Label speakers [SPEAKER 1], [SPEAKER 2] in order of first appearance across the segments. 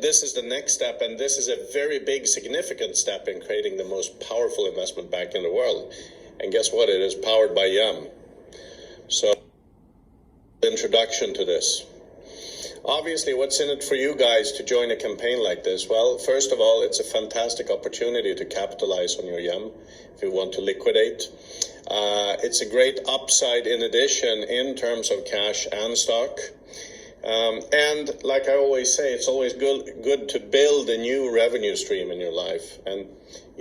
[SPEAKER 1] This is the next step, and this is a very big, significant step in creating the most powerful investment bank in the world. And guess what? It is powered by YEM. So, introduction to this. Obviously, what's in it for you guys to join a campaign like this? Well, first of all, it's a fantastic opportunity to capitalize on your YEM if you want to liquidate. It's a great upside in addition in terms of cash and stock. And like I always say, it's always good to build a new revenue stream in your life. And,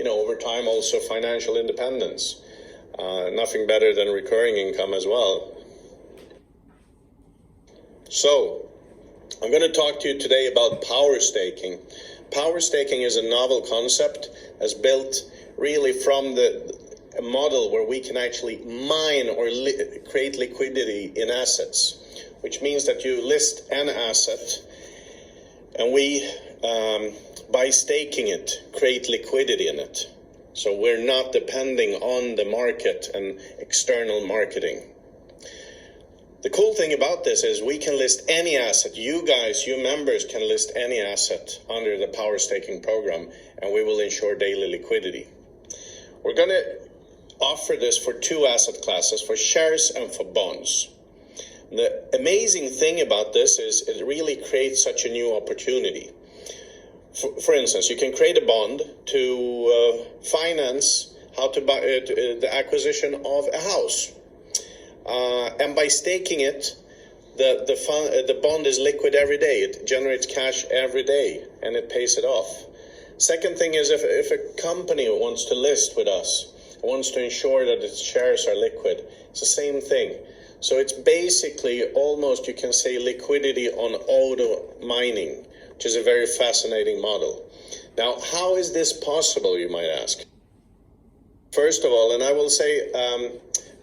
[SPEAKER 1] over time also financial independence. Nothing better than recurring income as well. So, I'm going to talk to you today about power staking. Power staking is a novel concept as built really from a model where we can actually mine or create liquidity in assets, which means that you list an asset and we, by staking it, create liquidity in it. So we're not depending on the market and external marketing. The cool thing about this is we can list any asset. You members can list any asset under the power staking program, and we will ensure daily liquidity. We're going to offer this for two asset classes, for shares and for bonds. The amazing thing about this is it really creates such a new opportunity. For instance, you can create a bond to finance how to buy the acquisition of a house. And by staking it, the bond is liquid every day. It generates cash every day, and it pays it off. Second thing is if a company wants to list with us, wants to ensure that its shares are liquid, it's the same thing. So it's basically almost, you can say, liquidity on auto mining, which is a very fascinating model. Now, how is this possible, you might ask? First of all, and I will say,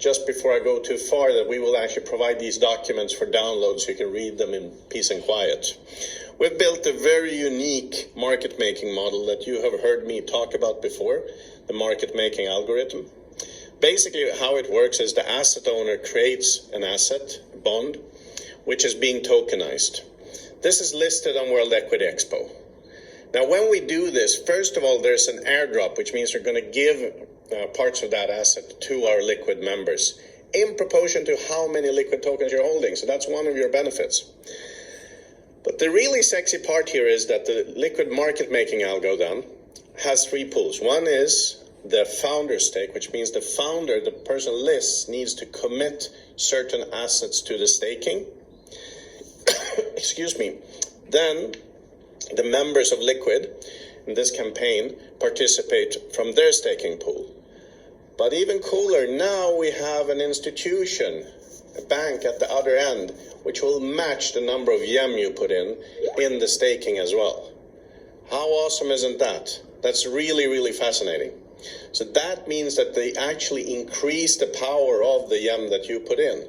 [SPEAKER 1] just before I go too far, that we will actually provide these documents for download so you can read them in peace and quiet. We've built a very unique market making model that you have heard me talk about before, the market making algorithm. Basically, how it works is the asset owner creates an asset, a bond, which is being tokenized. This is listed on World Equity Expo. Now, when we do this, first of all, there's an airdrop, which means we're going to give parts of that asset to our liquid members in proportion to how many liquid tokens you're holding. So that's one of your benefits. But the really sexy part here is that the liquid market making algo then has three pools. One is the founder stake, which means the founder, the person lists, needs to commit certain assets to the staking. Excuse me. Then the members of Liquid in this campaign participate from their staking pool. But even cooler, now we have an institution, a bank at the other end, which will match the number of YEM you put in the staking as well. How awesome isn't that? That's really, really fascinating. So that means that they actually increase the power of the YEM that you put in.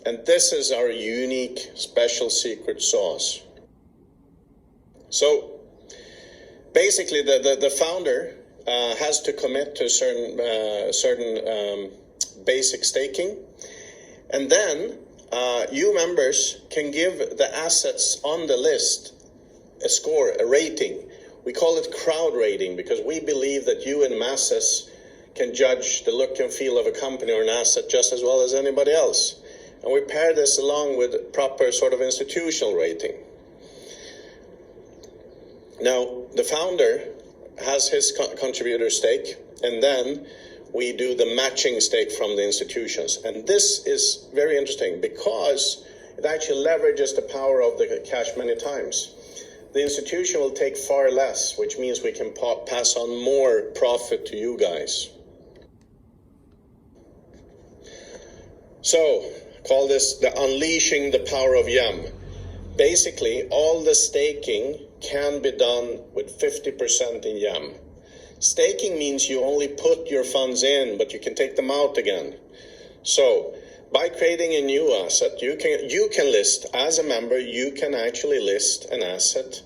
[SPEAKER 1] And this is our unique, special secret sauce. So basically, the founder has to commit to certain basic staking, and then you members can give the assets on the list a score, a rating. We call it crowd rating because we believe that you in masses can judge the look and feel of a company or an asset just as well as anybody else. And we pair this along with proper sort of institutional rating. Now, the founder has his contributor stake, and then we do the matching stake from the institutions. And this is very interesting because it actually leverages the power of the cash many times. The institution will take far less, which means we can pass on more profit to you guys. So, call this the unleashing the power of YEM. Basically, all the staking can be done with 50% in YEM. Staking means you only put your funds in, but you can take them out again. So, by creating a new asset, you can list, as a member, you can actually list an asset,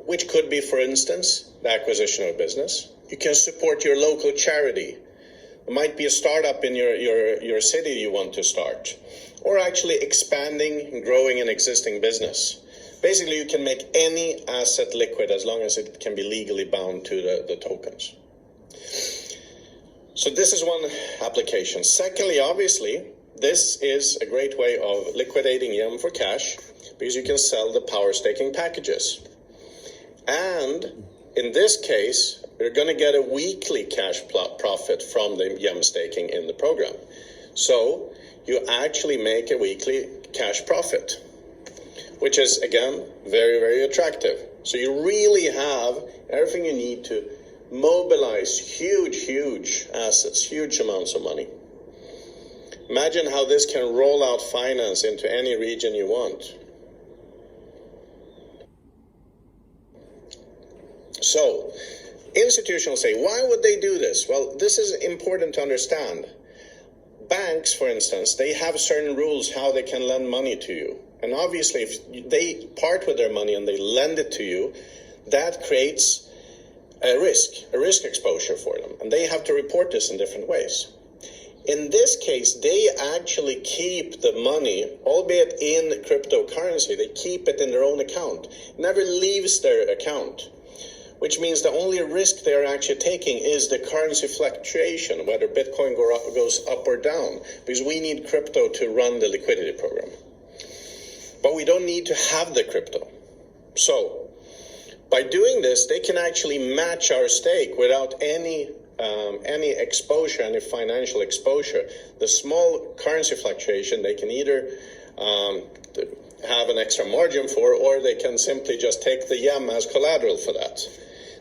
[SPEAKER 1] which could be, for instance, the acquisition of a business. You can support your local charity. It might be a startup in your city you want to start, or actually expanding and growing an existing business. Basically, you can make any asset liquid as long as it can be legally bound to the tokens. So this is one application. Secondly, obviously, this is a great way of liquidating YEM for cash because you can sell the power staking packages. And in this case, you're going to get a weekly cash profit from the YEM staking in the program. So you actually make a weekly cash profit, which is, again, very, very attractive. So you really have everything you need to mobilize huge assets, huge amounts of money. Imagine how this can roll out finance into any region you want. So, institutions say, why would they do this? Well, this is important to understand. Banks, for instance, they have certain rules how they can lend money to you. And obviously, if they part with their money and they lend it to you, that creates a risk exposure for them. And they have to report this in different ways. In this case, they actually keep the money, albeit in cryptocurrency, they keep it in their own account. It never leaves their account, which means the only risk they're actually taking is the currency fluctuation, whether Bitcoin goes up or down, because we need crypto to run the liquidity program. But we don't need to have the crypto. So, by doing this, they can actually match our stake without any exposure, any financial exposure. The small currency fluctuation, they can either have an extra margin for, or they can simply just take the YEM as collateral for that.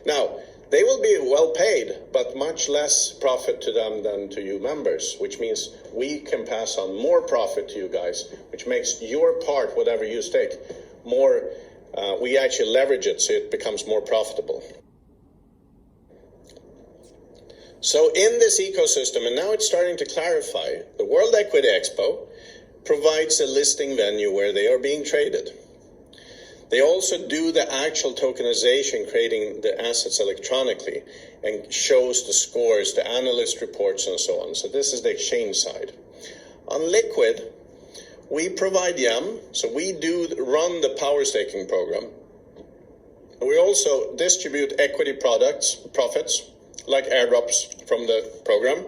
[SPEAKER 1] Now, they will be well paid, but much less profit to them than to you members, which means we can pass on more profit to you guys, which makes your part, whatever you stake, more, we actually leverage it so it becomes more profitable. So in this ecosystem, and now it's starting to clarify, the World Equity Expo provides a listing venue where they are being traded. They also do the actual tokenization, creating the assets electronically, and shows the scores, the analyst reports, and so on. So this is the exchange side. On Liquid, we provide YEM, so we do run the power staking program. We also distribute equity profits, like airdrops from the program.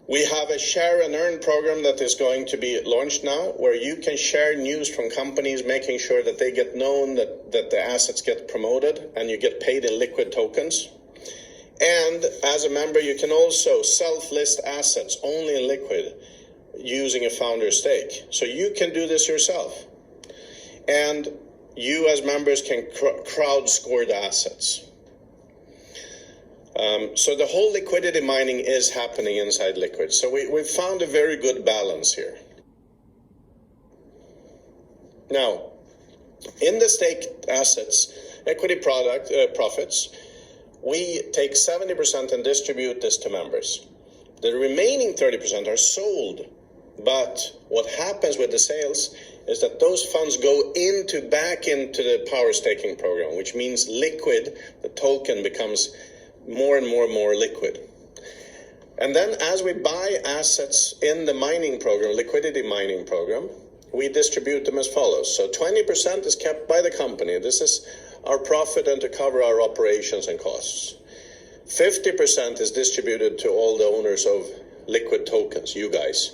[SPEAKER 1] We have a share and earn program that is going to be launched now, where you can share news from companies, making sure that they get known, that the assets get promoted, and you get paid in liquid tokens. And as a member, you can also self-list assets only in liquid using a founder stake. So you can do this yourself. And you as members can crowd score the assets. So the whole liquidity mining is happening inside Liquid. So we've found a very good balance here. Now, in the staked assets, equity profits, we take 70% and distribute this to members. The remaining 30% are sold. But what happens with the sales is that those funds go back into the power staking program, which means Liquid, the token, becomes more and more liquid. And then as we buy assets in the mining program, liquidity mining program, we distribute them as follows. So 20% is kept by the company. This is our profit and to cover our operations and costs. 50% is distributed to all the owners of liquid tokens, you guys.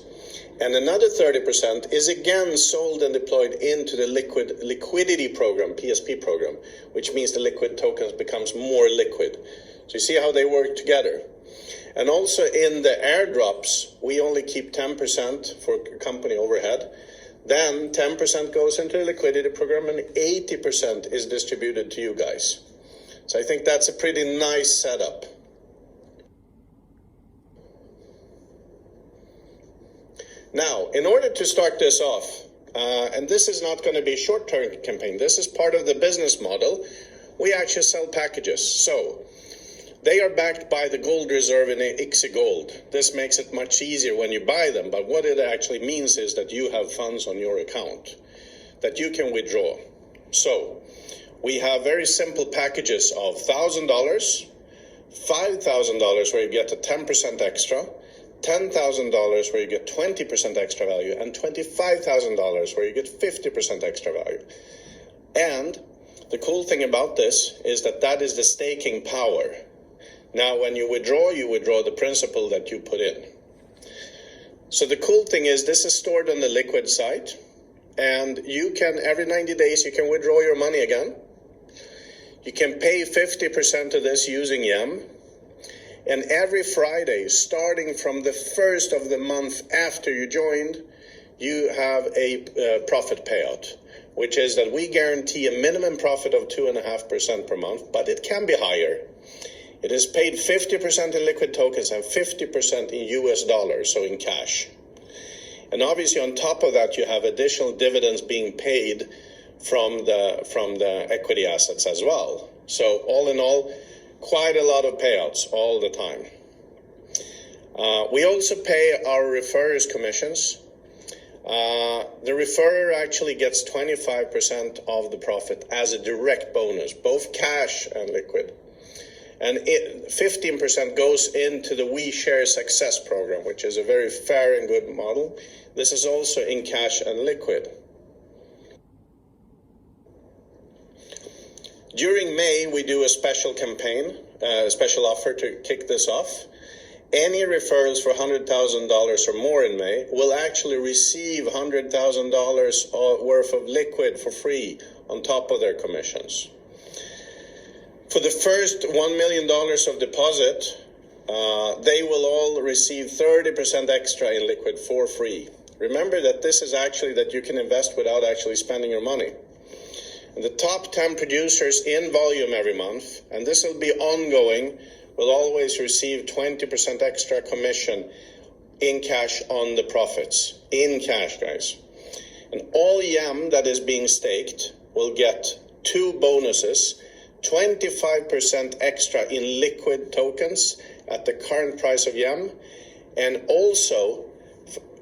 [SPEAKER 1] And another 30% is again sold and deployed into the liquidity program, PSP program, which means the liquid tokens becomes more liquid. So you see how they work together. And also in the airdrops, we only keep 10% for company overhead. Then 10% goes into the liquidity program and 80% is distributed to you guys. So I think that's a pretty nice setup. Now, in order to start this off, and this is not going to be a short-term campaign, this is part of the business model, we actually sell packages. So they are backed by the gold reserve in IXI Gold. This makes it much easier when you buy them, but what it actually means is that you have funds on your account that you can withdraw. So we have very simple packages of $1,000, $5,000 where you get a 10% extra, $10,000 where you get 20% extra value, and $25,000 where you get 50% extra value. And the cool thing about this is that that is the staking power. Now, when you withdraw the principal that you put in. So the cool thing is this is stored on the Liquid site, and you can, every 90 days, you can withdraw your money again. You can pay 50% of this using YEM. And every Friday, starting from the first of the month after you joined, you have a profit payout, which is that we guarantee a minimum profit of 2.5% per month, but it can be higher. It is paid 50% in liquid tokens and 50% in US dollars, so in cash. And obviously on top of that, you have additional dividends being paid from the equity assets as well. So all in all, quite a lot of payouts all the time. We also pay our referrers commissions. The referrer actually gets 25% of the profit as a direct bonus, both cash and liquid. And 15% goes into the We Share Success program, which is a very fair and good model. This is also in cash and liquid. During May, we do a special campaign, a special offer to kick this off. Any referrals for $100,000 or more in May will actually receive $100,000 worth of liquid for free on top of their commissions. For the first $1 million of deposit, they will all receive 30% extra in liquid for free. Remember that this is actually that you can invest without actually spending your money. And the top 10 producers in volume every month, and this will be ongoing, will always receive 20% extra commission in cash on the profits. In cash, guys. And all YEM that is being staked will get two bonuses. 25% extra in liquid tokens at the current price of YEM, and also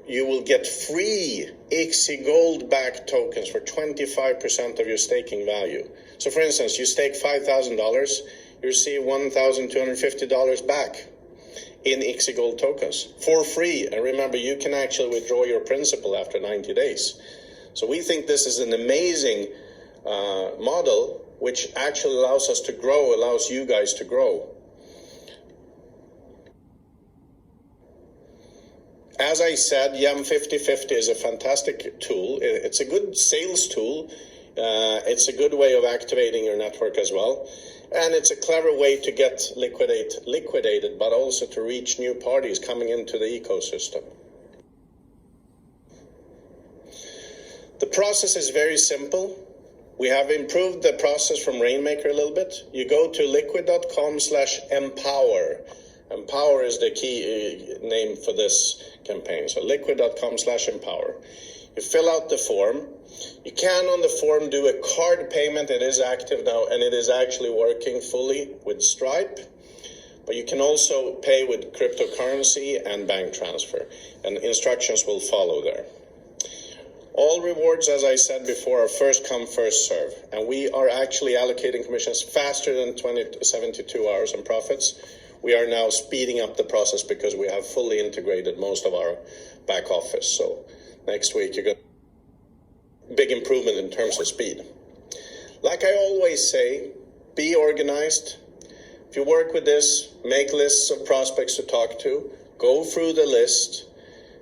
[SPEAKER 1] you will get free IXI gold backed tokens for 25% of your staking value. So for instance, you stake $5,000, you receive $1,250 back in IXI gold tokens for free. And remember, you can actually withdraw your principal after 90 days. So we think this is an amazing model, which actually allows us to grow, allows you guys to grow. As I said, YEM 50/50 is a fantastic tool. It's a good sales tool. It's a good way of activating your network as well. And it's a clever way to get liquidated, but also to reach new parties coming into the ecosystem. The process is very simple. We have improved the process from Rainmaker a little bit. You go to liquid.com/empower. Empower is the key name for this campaign. So liquid.com/empower. You fill out the form. You can on the form do a card payment. It is active now and it is actually working fully with Stripe. But you can also pay with cryptocurrency and bank transfer. And instructions will follow there. All rewards, as I said before, are first come, first serve. And we are actually allocating commissions faster than 20 to 72 hours in profits. We are now speeding up the process because we have fully integrated most of our back office. So next week, you're going to big improvement in terms of speed. Like I always say, be organized. If you work with this, make lists of prospects to talk to. Go through the list.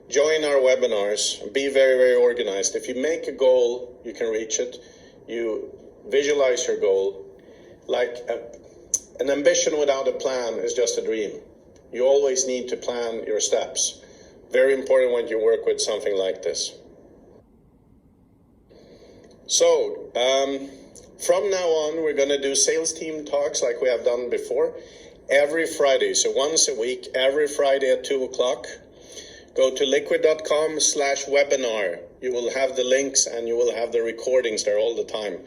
[SPEAKER 1] Join our webinars. Be very, very organized. If you make a goal, you can reach it. You visualize your goal. Like an ambition without a plan is just a dream. You always need to plan your steps. Very important when you work with something like this. So, from now on, we're going to do sales team talks like we have done before every Friday. So once a week, every Friday at 2 o'clock. Go to liquid.com/webinar. You will have the links and you will have the recordings there all the time.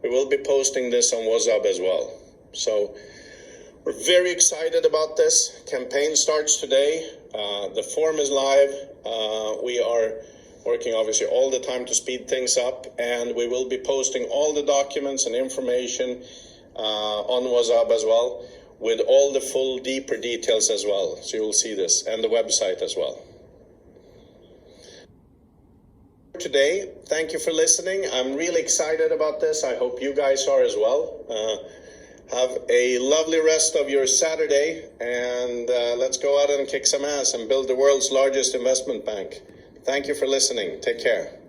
[SPEAKER 1] We will be posting this on WhatsApp as well. So we're very excited about this. Campaign starts today. The form is live. We are working obviously all the time to speed things up, and we will be posting all the documents and information on WhatsApp as well, with all the full deeper details as well. So you will see this, and the website as well. today. Thank you for listening. I'm really excited about this. I hope you guys are as well. Have a lovely rest of your Saturday, and let's go out and kick some ass and build the world's largest investment bank. Thank you for listening. Take care.